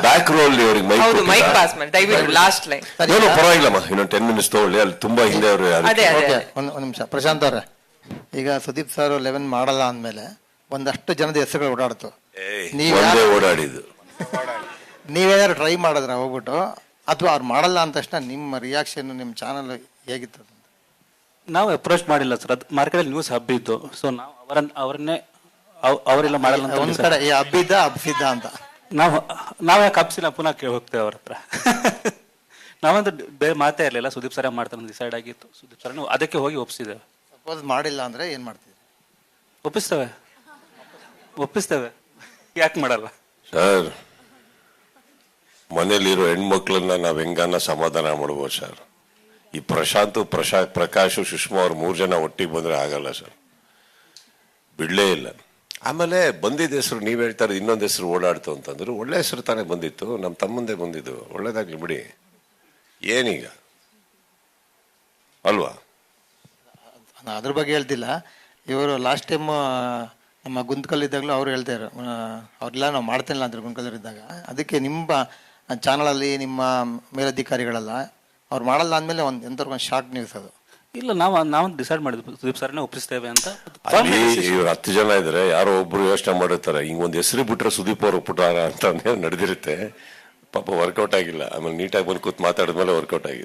Back rho ಅಲ್ಲಿ ಅವ್ರಿಗೆ ಹೌದು ಮೈಕ್ ಮೈಕ್ ಪಾಸ್ ಮಾಡಿ ದಯವಿಟ್ಟು ಲಾಸ್ಟ್ ಲೈನ್. ಏನು ಪರವಾಗಿಲ್ಲಮ್ಮ, ಇನ್ನೊಂದು 10 ಮಿನಿಟ್ಸ್ ತಗೊಳ್ಳಿ. ಅಲ್ಲಿ ತುಂಬಾ ಹಿಂದೆ ಅವರು ಅದೇ ಓಕೆ, ಒಂದು ನಿಮಿಷ. ಪ್ರಶಾಂತ್ ಅವ್ರೆ, ಈಗ ಸುದೀಪ್ ಸರ್ 11 ಮಾಡಲ್ಲ ಅಂದ್ಮೇಲೆ ಒಂದಷ್ಟು ಜನದ ಹೆಸರುಗಳು ಓಡಾಡ್ತು. ಒಂದೇ ಓಡಾಡಿದ್ದು. ನೀವೇನಾದ್ರು ಟ್ರೈ ಮಾಡಿದ್ರ ಹೋಗ್ಬಿಟ್ಟು, ಅಥವಾ ಅವ್ರು ಮಾಡಲ್ಲ ಅಂದ ತಕ್ಷಣ ನಿಮ್ಮ ರಿಯಾಕ್ಷನ್ ನಿಮ್ಮ ಚಾನಲ್ ಹೇಗಿತ್ತು? ನಾವು ಅಪ್ರೋಚ್ ಮಾಡಿಲ್ಲ ಸರ್, ಅದು ಮಾರ್ಕೆಟಲ್ಲಿ ನ್ಯೂಸ್ ಹಬ್ಬಿತ್ತು. ಸೊ ನಾವು ಅವರನ್ನೇ ಅವರೆಲ್ಲ ಮಾಡಲ್ಲ ಅಂತ ಒಂದ್ ಕಡೆ ಹಬ್ಸಿದ್ದ ಅಂತ ನಾವು ಯಾಕೆ ಹಬ್ಸಿಲ್ಲ, ಪುನಃ ಕೇಳಿ ಹೋಗ್ತೇವೆ ಅವ್ರ ಹತ್ರ. ನಾವಂತೂ ಬೇರೆ ಮಾತೇ ಇರಲಿಲ್ಲ, ಸುದೀಪ್ ಸರ ಮಾಡ್ತಾರೆ ಡಿಸೈಡ್ ಆಗಿತ್ತು. ಸುದೀಪ್ ಸರ್ ಅದಕ್ಕೆ ಹೋಗಿ ಒಪ್ಪಿಸಿದ್ದೇವೆ. ಸಪೋಸ್ ಮಾಡಿಲ್ಲ ಅಂದ್ರೆ ಏನ್ ಮಾಡ್ತೀವಿ? ಒಪ್ಪಿಸ್ತೇವೆ, ಯಾಕೆ ಮಾಡಲ್ಲ ಸರ್? ಮನೇಲಿರೋ ಹೆಣ್ಮಕ್ಳನ್ನ ನಾವ್ ಹೆಂಗಾನ ಸಮಾಧಾನ ಮಾಡ್ಬೋದು ಸರ್. ಈ ಪ್ರಕಾಶ್ ಸುಷ್ಮಾ ಅವ್ರು 3 ಜನ ಒಟ್ಟಿಗೆ ಬಂದ್ರೆ ಆಗಲ್ಲ ಸರ್, ಬಿಡ್ಲೇ ಇಲ್ಲ. ಆಮೇಲೆ ಬಂದಿದ್ದ ಹೆಸರು ನೀವ್ ಹೇಳ್ತಾರೆ, ಇನ್ನೊಂದು ಹೆಸರು ಓಡಾಡ್ತು ಅಂತಂದ್ರು. ಒಳ್ಳೆ ಹೆಸರು ತಾನೇ ಬಂದಿತ್ತು, ನಮ್ಮ ತಮ್ಮಂದೇ ಬಂದಿದ್ದು, ಒಳ್ಳೇದಾಗ್ಲಿ ಬಿಡಿ. ಏನೀಗ ಅಲ್ವಾ? ಅದ್ರ ಬಗ್ಗೆ ಹೇಳ್ತಿಲ್ಲ. ಇವರು ಲಾಸ್ಟ್ ಟೈಮ್ ನಮ್ಮ ಗುಂತ್ಕಲ್ಲಿದ್ದಾಗಲೂ ಅವ್ರು ಹೇಳ್ತಾರೆ, ಅವ್ರೆಲ್ಲ ನಾವು ಮಾಡ್ತಿಲ್ಲ ಅಂದ್ರೆ ಗುಂತ್ಕಲ್ಲಿದ್ದಾಗ. ಅದಕ್ಕೆ ನಿಮ್ಮ ಚಾನಲಲ್ಲಿ ನಿಮ್ಮ ಮೇಲಧಿಕಾರಿಗಳೆಲ್ಲ ಅವ್ರು ಮಾಡಲ್ಲ ಅಂದಮೇಲೆ ಎಂಥವ್ರಿಗೊಂದು ಶಾಕ್ ನ್ಯೂಸ್ ಅದು. ಇಲ್ಲ, ನಾವು ಡಿಸೈಡ್ ಮಾಡಿದ್ವಿ ಸುದೀಪ್ ಸರ್ನೇ ಒಪ್ಪಿಸ್ತೇವೆ ಅಂತ. ಇವ್ರು 10 ಜನ ಇದ್ರೆ ಯಾರೋ ಒಬ್ರು ಯೋಚನೆ ಮಾಡಿರ್ತಾರೆ, ಹಿಂಗೊಂದು ಹೆಸರು ಬಿಟ್ರೆ ಸುದೀಪ್ ಅವ್ರು ಒಪ್ಪಿಟ್ಟಾರ ಅಂತ ನಡೆದಿರುತ್ತೆ. ಪಾಪ ವರ್ಕೌಟ್ ಆಗಿಲ್ಲ. ಆಮೇಲೆ ನೀಟಾಗಿ ಬಂದು ಕೂತ್ ಮಾತಾಡಿದ್ಮೇಲೆ ವರ್ಕೌಟ್ ಆಗಿದೆ.